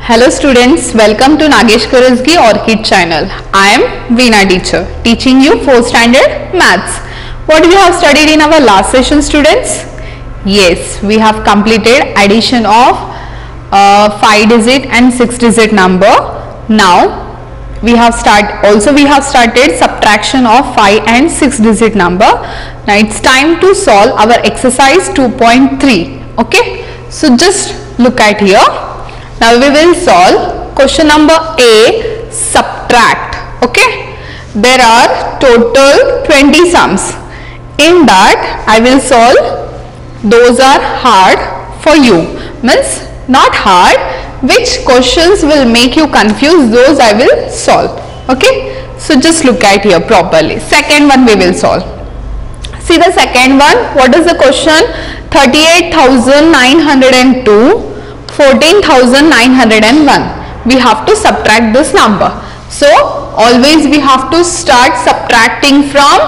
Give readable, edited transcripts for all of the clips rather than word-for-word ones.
Hello students, welcome to Nagesh Karasgi Orchid channel. I am Veena teacher teaching you 4th standard maths. What we have studied in our last session students? Yes, we have completed addition of 5-digit and 6-digit number. Now we have started subtraction of 5 and 6-digit number. Now it's time to solve our exercise 2.3. Okay, so just look at here. Now we will solve question number A, subtract. Okay, there are total 20 sums. In that I will solve, those are hard for you, means not hard, which questions will make you confused, those I will solve. Okay, so just look at here properly. Second one we will solve. See the second one, what is the question? 38,902 14,901. We have to subtract this number. So always we have to start subtracting from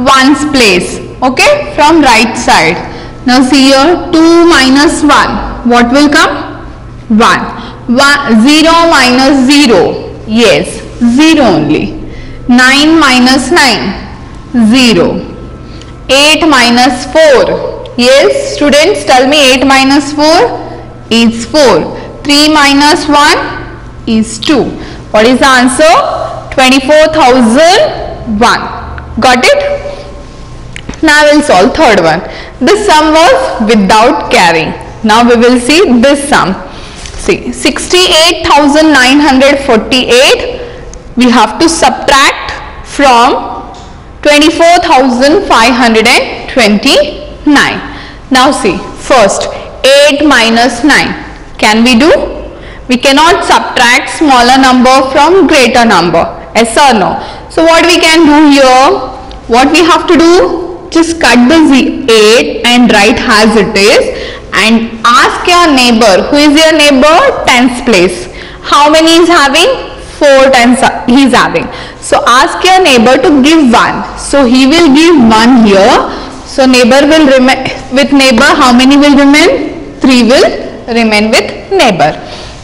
ones place. Okay, from right side. Now see here, 2 minus 1. What will come? 1. 0 minus 0. Yes, 0 only. 9 minus 9. 0. 8 minus 4. Yes, students, tell me 8 minus 4. Is 4. 3 minus 1 is 2. What is the answer? 24,001. Got it? Now I will solve third one. This sum was without carrying. Now we will see this sum. See, 68,948 we have to subtract from 24,529. Now see, first 8 minus 9. Can we do? We cannot subtract smaller number from greater number. Yes or no? So what we can do here? What we have to do? Just cut the 8 and write as it is. And ask your neighbor. Who is your neighbor? Tens place. How many is having? 4 tens he is having. So ask your neighbor to give 1. So he will give 1 here. So neighbor will remain with neighbor. How many will remain? 3 will remain with neighbor.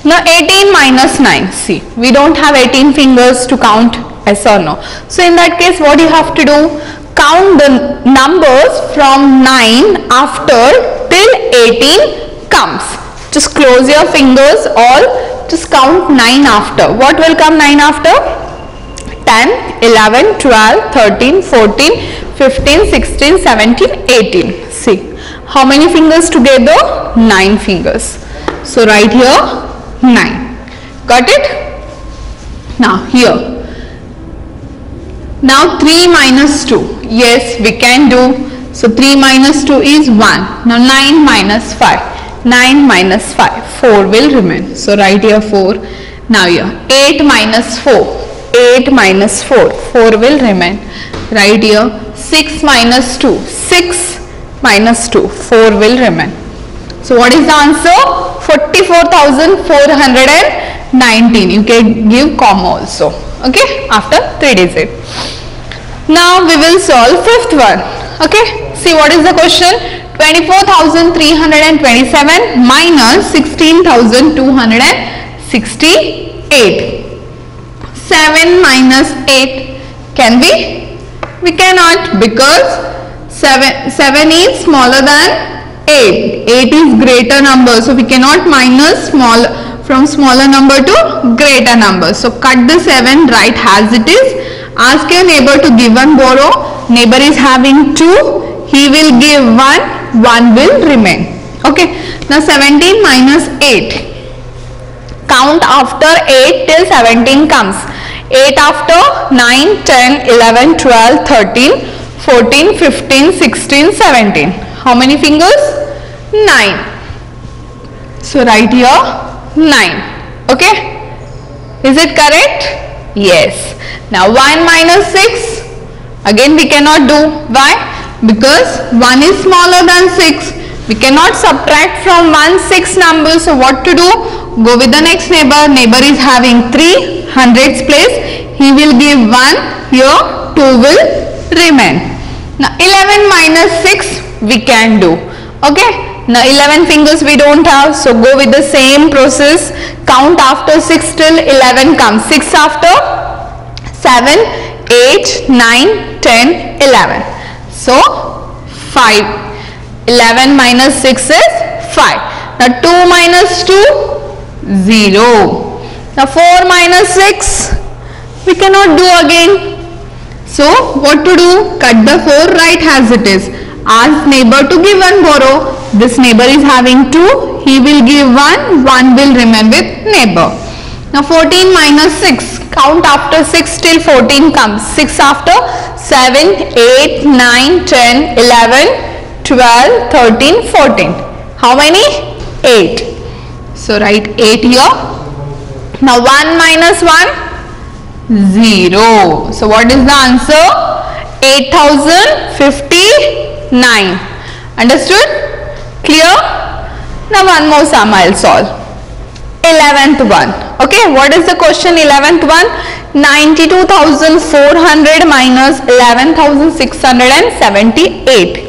Now 18 minus 9. See, we don't have 18 fingers to count, yes or no. So in that case, what you have to do? Count the numbers from 9 after till 18 comes. Just close your fingers or just count 9 after. What will come 9 after? 10, 11, 12, 13, 14, 15, 16, 17, 18. See. How many fingers together? 9 fingers. So write here 9. Got it? Now here. Now 3 minus 2. Yes, we can do. So 3 minus 2 is 1. Now 9 minus 5. 9 minus 5. 4 will remain. So write here 4. Now here 8 minus 4. 8 minus 4. 4 will remain. Write here 6 minus 2. 6 minus 2, 4 will remain. So what is the answer? 44,419. You can give comma also. Okay, after 3 digits. Now we will solve fifth one. Okay, see what is the question? 24,327 minus 16,268. 7 minus 8. Can we? We cannot, because 7 is smaller than 8. 8 is greater number. So we cannot minus from smaller number to greater number. So cut the 7, write as it is. Ask your neighbor to give 1, borrow. Neighbor is having 2. He will give 1. 1 will remain. Okay. Now 17 minus 8. Count after 8 till 17 comes. 8 after 9, 10, 11, 12, 13. 14, 15, 16, 17. How many fingers? 9. So write here 9. Okay. Is it correct? Yes. Now 1 minus 6. Again we cannot do. Why? Because 1 is smaller than 6. We cannot subtract from 1 6 numbers. So what to do? Go with the next neighbor. Neighbor is having 3 hundreds place. He will give 1. Here 2 will remain. Now 11 minus 6 we can do. Okay. Now 11 fingers we don't have, so go with the same process. count after 6 till 11 comes. 6 after 7, 8, 9, 10, 11. So 5. 11 minus 6 is 5. Now 2 minus 2, 0. Now 4 minus 6, we cannot do again. So what to do? Cut the 4 right as it is. Ask neighbor to give 1 borrow. This neighbor is having 2. He will give 1. 1 will remain with neighbor. Now 14 minus 6. Count after 6 till 14 comes. 6 after 7, 8, 9, 10, 11, 12, 13, 14. How many? 8. So write 8 here. Now 1 minus 1, 0. So what is the answer? 8059. Understood? Clear? Now one more sum I will solve. 11th one. Okay, what is the question? 11th one. 92,400 minus 11,678.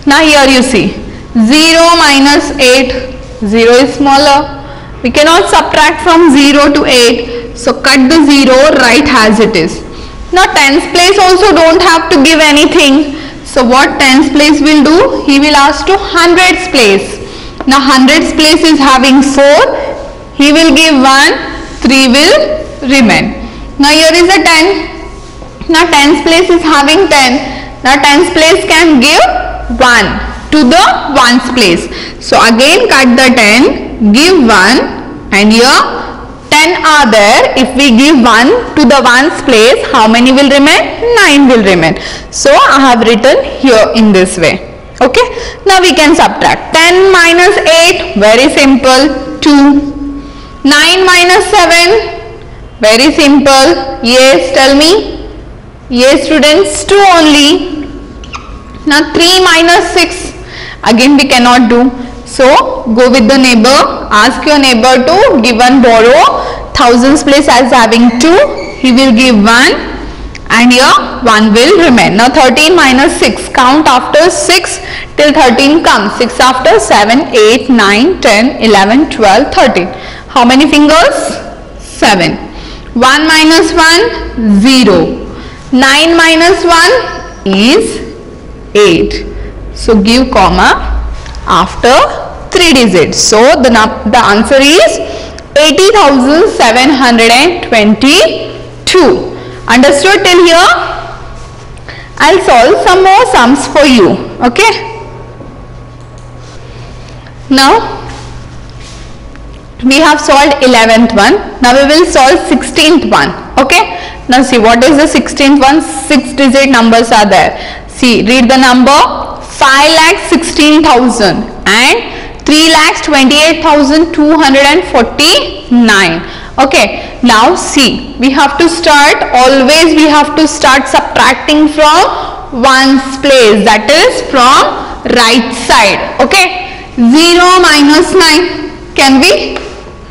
Now here you see 0 minus 8. 0 is smaller. We cannot subtract from 0 to 8. So cut the 0 right as it is. Now tens place also don't have to give anything. So what tens place will do? He will ask to hundreds place. Now hundreds place is having 4. He will give 1. 3 will remain. Now here is a 10. Now tens place is having 10. Now tens place can give 1 to the ones place. So again cut the 10, give 1, and here 10 are there. If we give 1 to the ones place, how many will remain? 9 will remain. So I have written here in this way. Okay. Now we can subtract. 10 minus 8, very simple, 2. 9 minus 7, very simple. Yes, tell me. Yes, students, 2 only. Now 3 minus 6, again we cannot do. So go with the neighbor. Ask your neighbor to give 1 borrow. Thousands place as having 2. He will give 1, and here 1 will remain. Now 13 minus 6. Count after 6 till 13 comes. 6 after 7, 8, 9, 10, 11, 12, 13. How many fingers? 7. 1 minus 1, 0. 9 minus 1 is 8. So give comma after 3 digits. So the answer is 80,722. Understood till here? I'll solve some more sums for you. Okay. Now we have solved 11th one. Now we will solve 16th one. Okay. Now see what is the 16th one. 6 digit numbers are there. See, read the number. 5,16,000 and 3,28,249. Okay. Now see, we have to start, always we have to start subtracting from ones place, that is from right side. Okay. 0 minus 9, can we?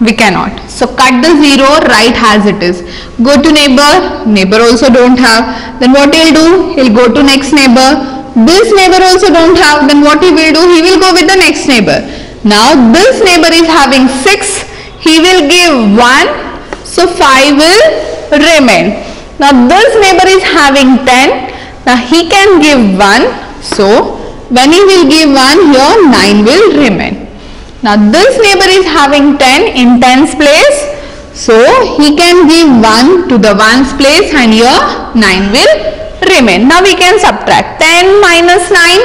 We cannot. So cut the 0 right as it is. Go to neighbor. Neighbor also don't have. Then what he'll do? He'll go to next neighbor. This neighbor also don't have. Then what he will do? He will go with the next neighbor. Now this neighbor is having 6. He will give 1. So 5 will remain. Now this neighbor is having 10. Now he can give 1. So when he will give 1, here 9 will remain. Now this neighbor is having 10 in tens place. So he can give 1 to the ones place, and here 9 will remain. Now we can subtract. 10 minus 9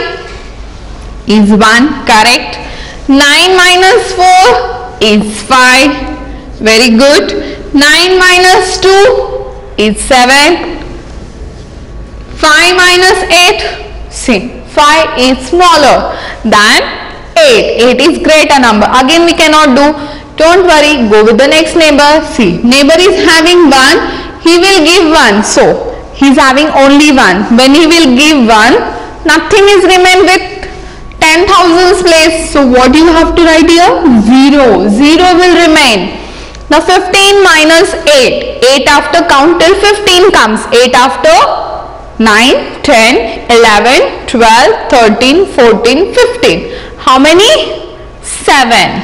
is 1. Correct. 9 minus 4 is 5. Very good. 9 minus 2 is 7. 5 minus 8. See, 5 is smaller than 8. 8 is greater number. Again we cannot do. Don't worry. Go with the next neighbor. See, neighbor is having 1. He will give 1. So he is having only 1. When he will give 1, nothing is remain with 10,000 place. So what you have to write here? 0. 0 will remain. Now 15 minus 8. 8 after count till 15 comes. 8 after 9, 10, 11, 12, 13, 14, 15. How many? 7.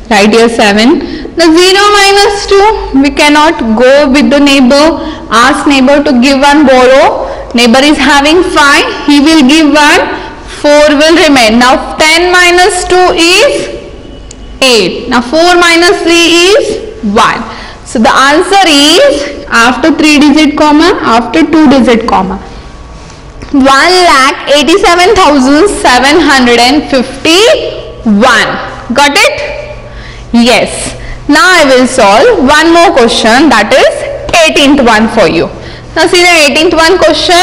Write here 7. The 0 minus 2, we cannot go with the neighbor. Ask neighbor to give 1, borrow. Neighbor is having 5, he will give 1, 4 will remain. Now 10 minus 2 is 8. Now 4 minus 3 is 1. So the answer is after 3 digit comma, after 2 digit comma. 1,87,751. Got it? Yes. Now I will solve one more question, that is 18th one for you. Now see the 18th one question.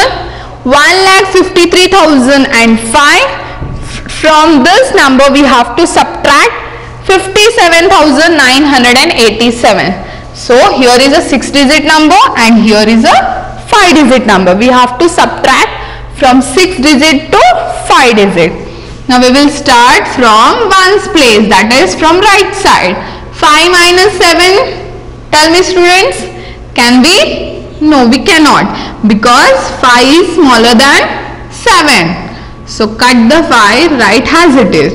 1,53,005. From this number we have to subtract 57,987. So here is a 6 digit number and here is a 5 digit number. We have to subtract from 6 digit to 5 digit. Now we will start from ones place, that is from right side. 5 minus 7, tell me students, can we? No, we cannot, because 5 is smaller than 7. So cut the 5, write as it is.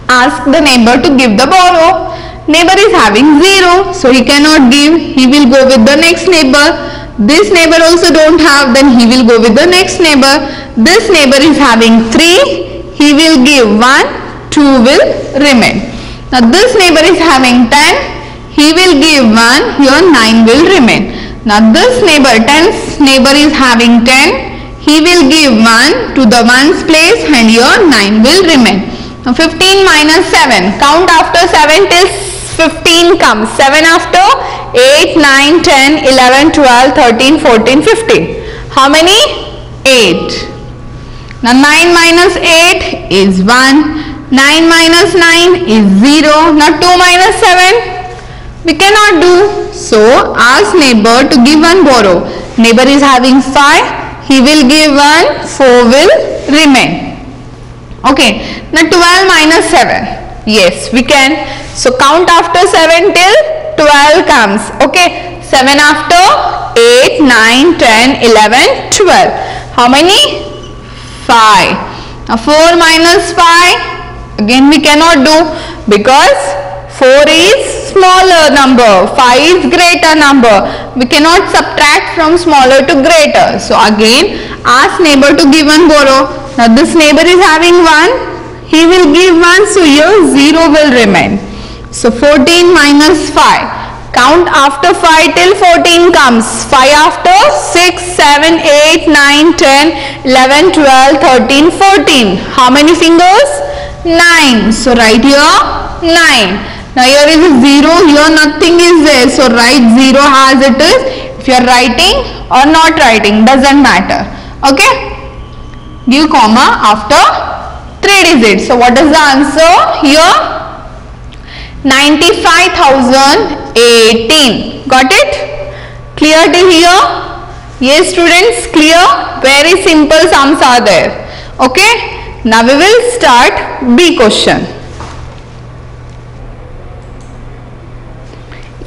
Ask the neighbor to give the borrow. Neighbor is having 0, so he cannot give, he will go with the next neighbor. This neighbor also don't have, then he will go with the next neighbor. This neighbor is having 3, he will give 1, 2 will remain. Now this neighbor is having 10, he will give 1, here 9 will remain. Now this neighbor, 10th neighbor is having 10, he will give 1 to the ones place and here 9 will remain. Now 15 minus 7, count after 7 till 15 comes. 7 after 8, 9, 10, 11, 12, 13, 14, 15. How many? 8. Now 9 minus 8 is 1. 9 minus 9 is 0. Now 2 minus 7 we cannot do. So ask neighbor to give 1, borrow. Neighbor is having 5. He will give 1. 4 will remain. Okay. Now 12 minus 7. Yes, we can. So count after 7 till 12 comes. Okay. 7 after 8, 9, 10, 11, 12. How many? 5. Now 4 minus 5. Again we cannot do, because 4 is smaller number, 5 is greater number. We cannot subtract from smaller to greater. So again ask neighbor to give 1, borrow. Now this neighbor is having 1, he will give 1, so here 0 will remain. So 14 minus 5. Count after 5 till 14 comes. 5 after 6, 7, 8, 9, 10, 11, 12, 13, 14. How many fingers? 9. So write here 9. Now here is a 0, here nothing is there. So write 0 as it is. If you are writing or not writing, doesn't matter. Okay. Give comma after 3 digits. So what is the answer here? 95,018. Got it? Clear till here? Yes students, clear? Very simple sums are there. Okay. Now we will start B question.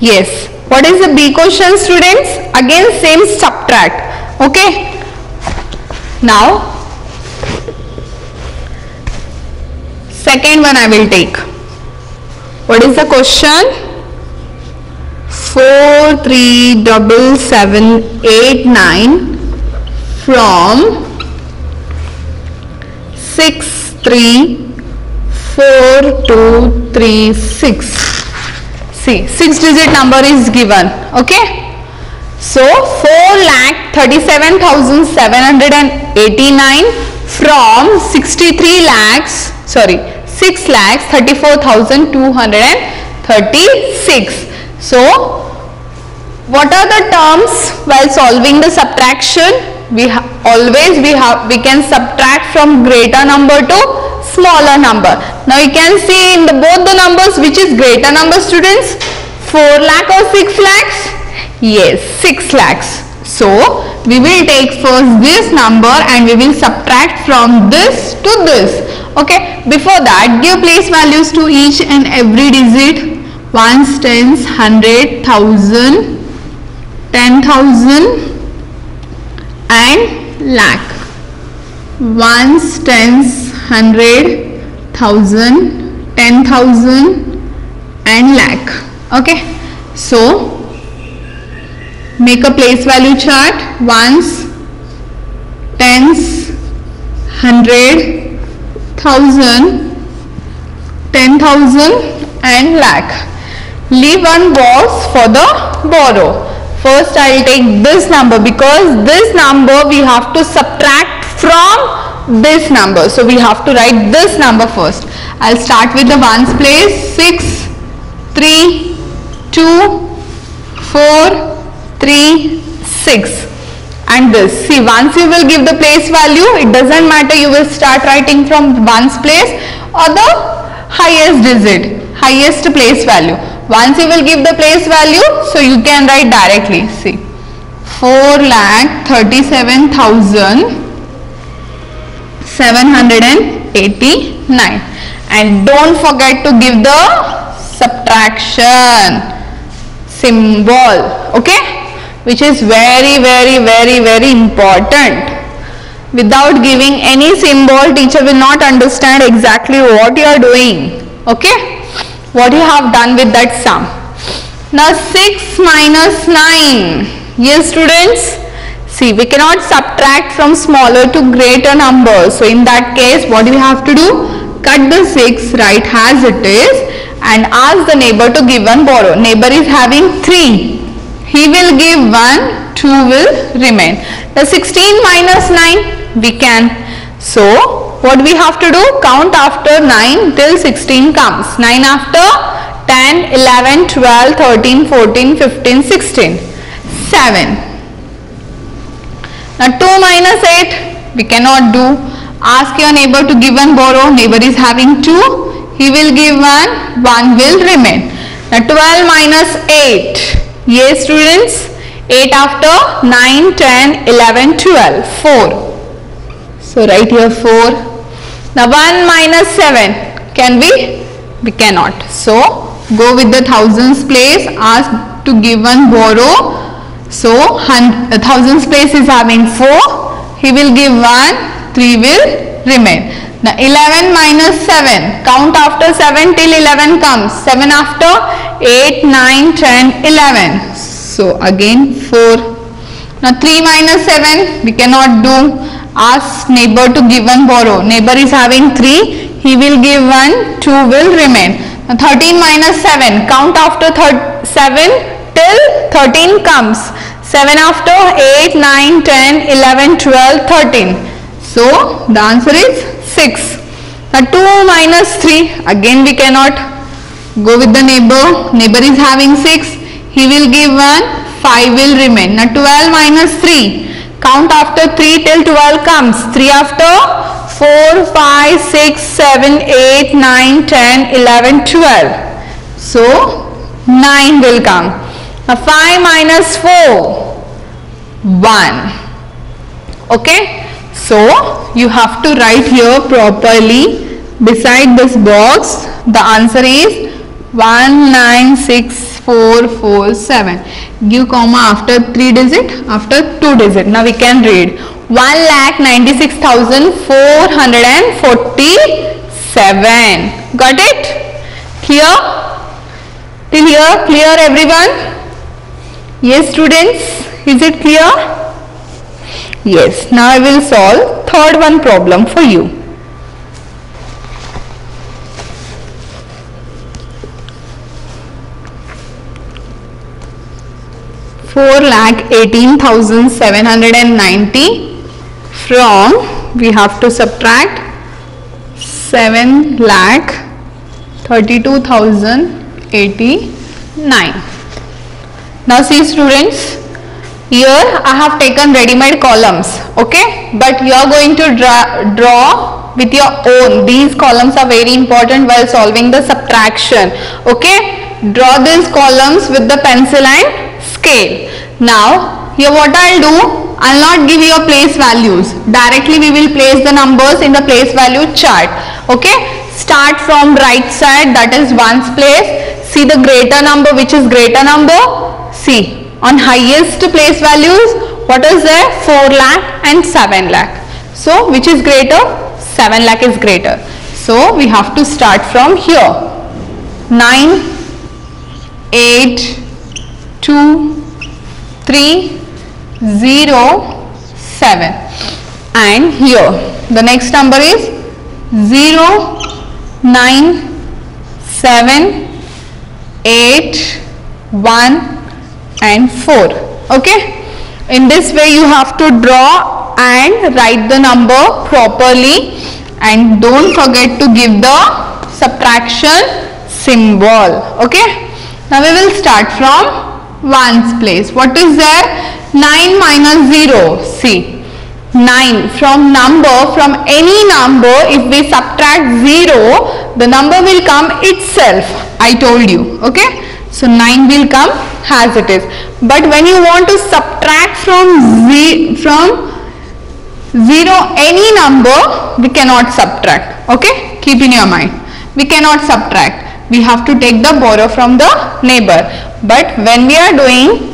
Yes. What is the B question students? Again same subtract. Okay. Now second one I will take. What is the question? 43789 from 63436. See, 6 digit number is given. Okay. So 4,37,789 from 6,34,236. So what are the terms while solving the subtraction? We can subtract from greater number to smaller number. Now you can see in both the numbers which is greater number students, 4 lakh or 6 lakhs? Yes, 6 lakhs. So we will take first this number and we will subtract from this to this. Okay, before that give place values to each and every digit. Ones, tens, 100, 1,000, 10,000 and lakh. Ones, tens, 100, 1,000, 10,000 and lakh. Okay, so make a place value chart: ones, tens, 100, 1000, 10,000 and lakh. Leave one box for the borrow. First I will take this number, because this number we have to subtract from this number. So we have to write this number first. I will start with the ones place. 6, 3, 2, 4, 3, 6. And this, see, once you will give the place value, it doesn't matter, you will start writing from ones place or the highest digit, highest place value. Once you will give the place value, so you can write directly. See, 4,37,789, and don't forget to give the subtraction symbol, okay, which is very important. Without giving any symbol, teacher will not understand exactly what you are doing, okay, what you have done with that sum. Now 6 minus 9. Yes students, see, we cannot subtract from smaller to greater numbers. So in that case, what we have to do? Cut the 6, write as it is, and ask the neighbor to give one borrow. Neighbor is having 3. He will give 1, 2 will remain. The 16 minus 9, we can. So what we have to do? Count after 9 till 16 comes. 9 after 10, 11, 12, 13, 14, 15, 16. 7. Now 2 minus 8, we cannot do. Ask your neighbor to give one borrow. Neighbor is having 2. He will give 1, 1 will remain. Now 12 minus 8. Yes students, 8 after 9, 10, 11, 12, 4. So write here 4. Now 1 minus 7, can we? We cannot. So go with the thousands place, ask to give one borrow. So thousands place is having 4, he will give 1, 3 will remain. Now 11 minus 7, count after 7 till 11 comes. 7 after 8, 9, 10, 11. So again 4. Now 3 minus 7, we cannot do. Ask neighbor to give one borrow. Neighbor is having 3, he will give 1, 2 will remain. Now 13 minus 7, count after 7 till 13 comes. 7 after 8, 9, 10, 11, 12, 13. So the answer is 6. Now 2 minus 3, again we cannot. Go with the neighbor. Neighbor is having 6, he will give 1, 5 will remain. Now 12 minus 3, count after 3 till 12 comes. 3 after 4, 5, 6, 7, 8, 9, 10, 11, 12. So 9 will come. Now 5 minus 4, 1. Okay. So you have to write here properly beside this box. The answer is 196447. Give comma after 3 digit, after 2 digit. Now we can read 1,96,447. Got it? Clear? Till here clear everyone? Yes students, is it clear? Yes. Now I will solve third one problem for you. $4,18,790 from, we have to subtract 7,32,089. Now see students, here I have taken ready-made columns, okay, but you are going to draw with your own. These columns are very important while solving the subtraction, okay. Draw these columns with the pencil and scale. Now here what I'll do, I'll not give you place values. Directly we will place the numbers in the place value chart, okay. Start from right side, that is ones place. See the greater number, which is greater number. See, on highest place values, what is there? 4 lakh and 7 lakh. So which is greater? 7 lakh is greater. So we have to start from here. 9 8 2 3 0 7. And here the next number is 0 9 7 8 1 and 4. Okay, in this way you have to draw and write the number properly, and don't forget to give the subtraction symbol. Okay, now we will start from ones place. What is there? 9 minus 0. See, 9 from any number, if we subtract 0, the number will come itself. I told you. Okay, so 9 will come as it is. But when you want to subtract from 0 any number, we cannot subtract. Okay, keep in your mind, we cannot subtract. We have to take the borrow from the neighbor. But when we are doing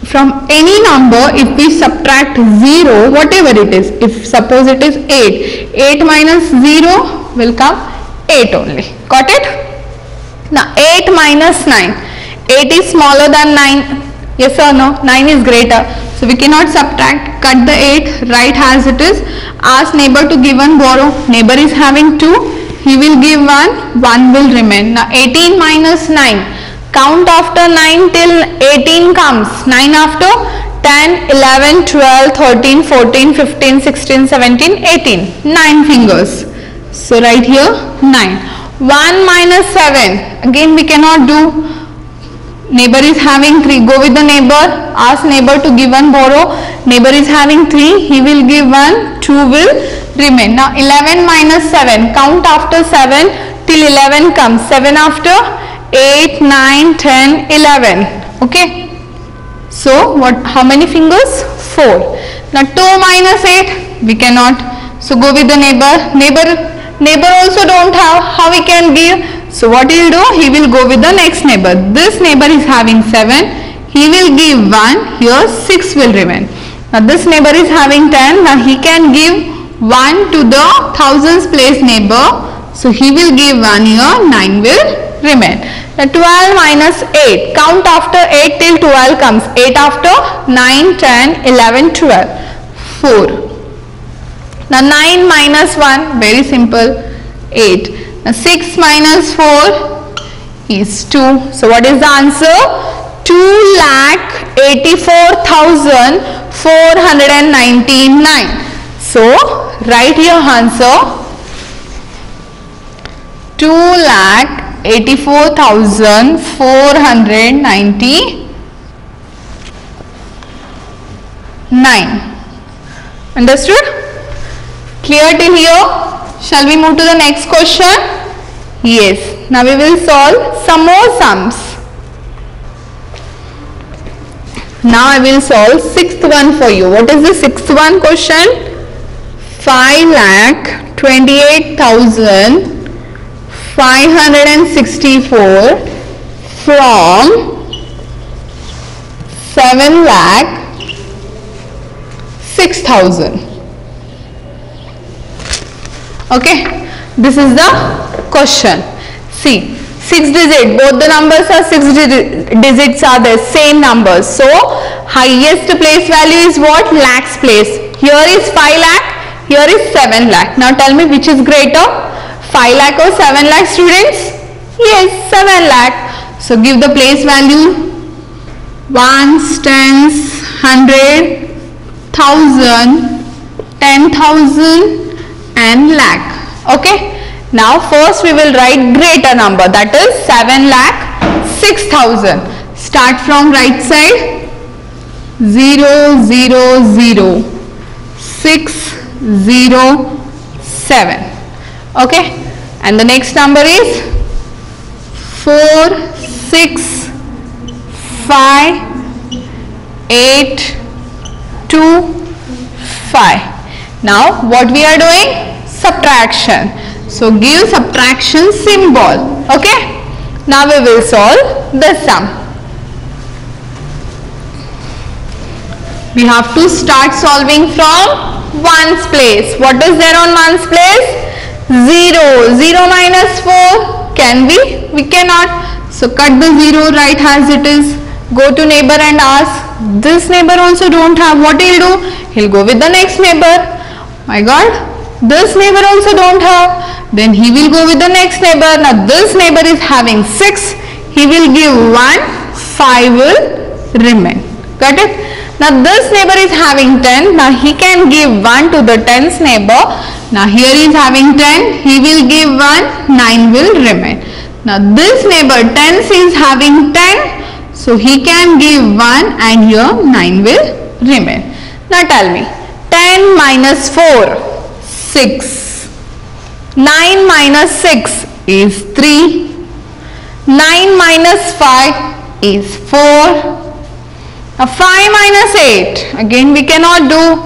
from any number, if we subtract 0, whatever it is, if suppose it is 8 minus 0 will come 8 only. Got it? Now 8 minus 9. 8 is smaller than 9. Yes or no? 9 is greater. So we cannot subtract. Cut the 8. Write as it is. Ask neighbor to give one borrow. Neighbor is having 2. He will give 1. 1 will remain. Now 18 minus 9. Count after 9 till 18 comes. 9 after 10, 11, 12, 13, 14, 15, 16, 17, 18. 9 fingers. So write here 9. 1 minus 7. Again we cannot do. Neighbor is having 3. Go with the neighbor. Ask neighbor to give one borrow. Neighbor is having 3. He will give 1. 2 will remain. Now 11 minus 7. Count after 7 till 11 comes. 7 after 8, 9, 10, 11. Okay. So how many fingers? 4. Now 2 minus 8. We cannot. So go with the neighbor. Neighbor also don't have. How we can give? So what he will do? He will go with the next neighbor. This neighbor is having 7. He will give 1. Here 6 will remain. Now this neighbor is having 10. Now he can give 1 to the thousands place neighbor. So he will give 1 here. 9 will remain. Now 12 minus 8. Count after 8 till 12 comes. 8 after 9, 10, 11, 12. 4. Now 9 minus 1. Very simple. 8. Now 6 minus 4 is 2. So what is the answer? 2,84,499. So write your answer. 2,84,499. Understood? Clear till here? Shall we move to the next question? Yes. Now we will solve some more sums. Now I will solve sixth one for you. What is the sixth one question? 5,28,564 from 7,06,000. Okay, this is the question. See, 6 digit, both the numbers are 6 digits are the same numbers. So highest place value is what? Lakhs place. Here is 5 lakh, here is 7 lakh. Now tell me which is greater, 5 lakh or 7 lakh, students? Yes, 7 lakh. So give the place value: ones, tens, 100, 1,000, 10,000 and lakh. Okay, now first we will write greater number, that is 7,06,000. Start from right side. 0, 0, 0, 6, 0, 7. Okay, and the next number is 4, 6, 5, 8, 2, 5. Now what we are doing? Subtraction. So give subtraction symbol. Okay. Now we will solve the sum. We have to start solving from ones place. What is there on ones place? 0. 0 minus 4. Can we? We cannot. So cut the 0, write as it is. Go to neighbor and ask. This neighbor also don't have. What he'll do? He'll go with the next neighbor. My God, this neighbor also don't have. Then he will go with the next neighbor. Now this neighbor is having 6. He will give 1. 5 will remain. Got it? Now this neighbor is having 10. Now he can give 1 to the 10th neighbor. Now here he is having 10. He will give 1. 9 will remain. Now this neighbor 10th is having 10. So he can give 1 and here 9 will remain. Now tell me. 10 minus 4. 6. 9 minus 6 is 3. 9 minus 5 is 4. Now 5 minus 8, again we cannot do.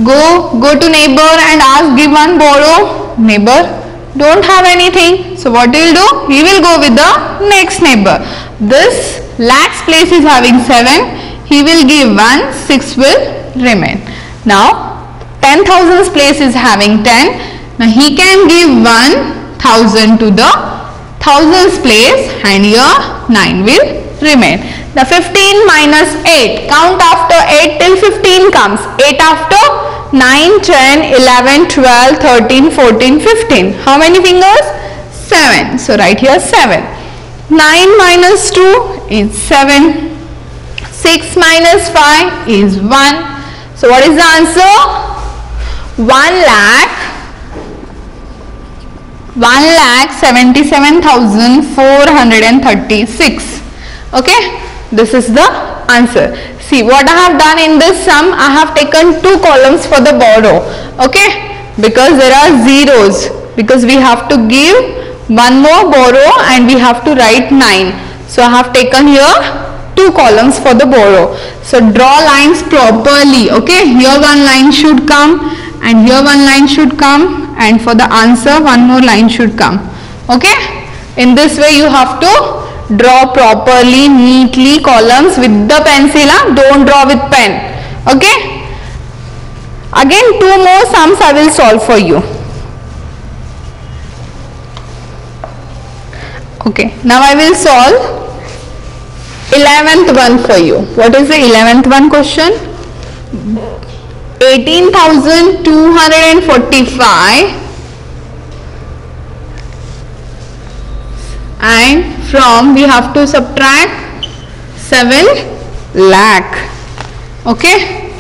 Go to neighbor and ask, give 1, borrow. Neighbor don't have anything. So what he will do? He will go with the next neighbor. This lakhs place is having 7. He will give 1, 6 will remain. Now 10,000's place is having 10. Now he can give 1,000 to the thousands place and here 9 will remain. The 15 minus 8, count after 8 till 15 comes. 8 after 9, 10, 11, 12, 13, 14, 15. How many fingers? 7. So write here 7. 9 minus 2 is 7. 6 minus 5 is 1. So what is the answer? 1,77,436. Okay, this is the answer. See what I have done in this sum. I have taken 2 columns for the borrow. Okay, because there are zeros. Because we have to give 1 more borrow and we have to write 9. So I have taken here 2 columns for the borrow. So draw lines properly. Okay, here 1 line should come and here 1 line should come, and for the answer 1 more line should come. Okay, in this way you have to draw properly, neatly columns with the pencil. Don't draw with pen. Okay, again 2 more sums I will solve for you. Okay, now I will solve 11th one for you. What is the 11th one question? 18,245 and from we have to subtract 7 lakh. Okay,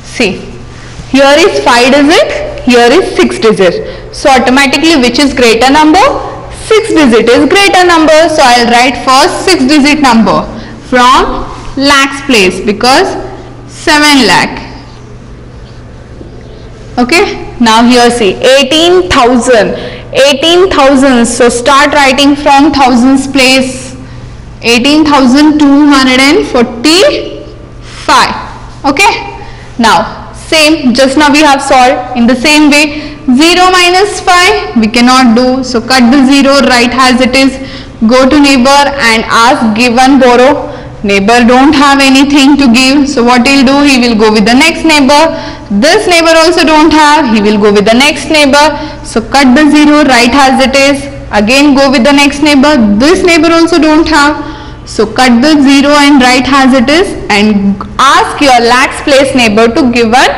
see, here is 5 digit, here is 6 digit. So automatically which is greater number? 6 digit is greater number. So I will write first 6 digit number from lakhs place because 7 lakh. Okay, now here see 18,000. 18,000. So start writing from thousands place. 18,245. Okay. Now same, just now we have solved in the same way. 0 minus 5 we cannot do, so cut the 0, write as it is. Go to neighbor and ask, give 1, borrow. Neighbor don't have anything to give, so what he'll do? He will go with the next neighbor. This neighbor also don't have, he will go with the next neighbor. So cut the 0, write as it is. Again go with the next neighbor. This neighbor also don't have. So cut the 0 and write as it is and ask your lakhs place neighbor to give 1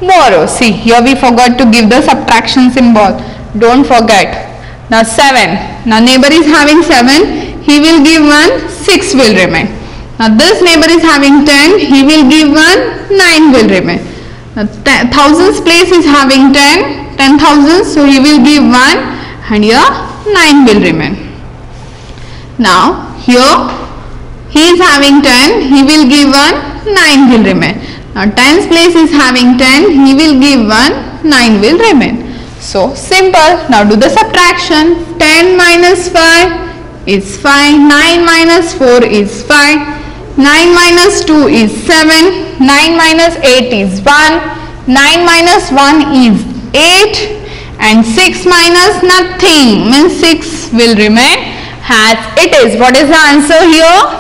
borrow. See, here we forgot to give the subtraction symbol. Don't forget. Now 7. Now neighbor is having 7. He will give 1. 6 will remain. Now this neighbor is having 10. He will give 1. 9 will remain. Now thousands place is having 10. 10,000. So he will give 1 and here 9 will remain. Now here he is having 10, he will give 1, 9 will remain. Now tens place is having 10, he will give 1, 9 will remain. So simple. Now do the subtraction. 10 minus 5 is 5, 9 minus 4 is 5, 9 minus 2 is 7, 9 minus 8 is 1, 9 minus 1 is 8 and 6 minus nothing means 6 will remain as it is. What is the answer here?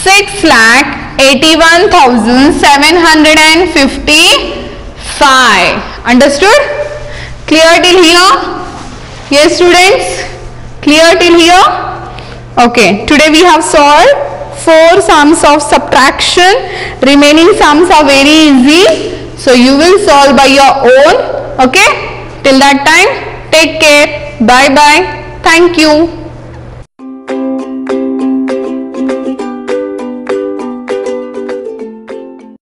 6,81,755. Understood? Clear till here? Yes students? Clear till here? Okay, today we have solved 4 sums of subtraction. Remaining sums are very easy. So you will solve by your own. Okay? Till that time, take care. Bye bye. Thank you.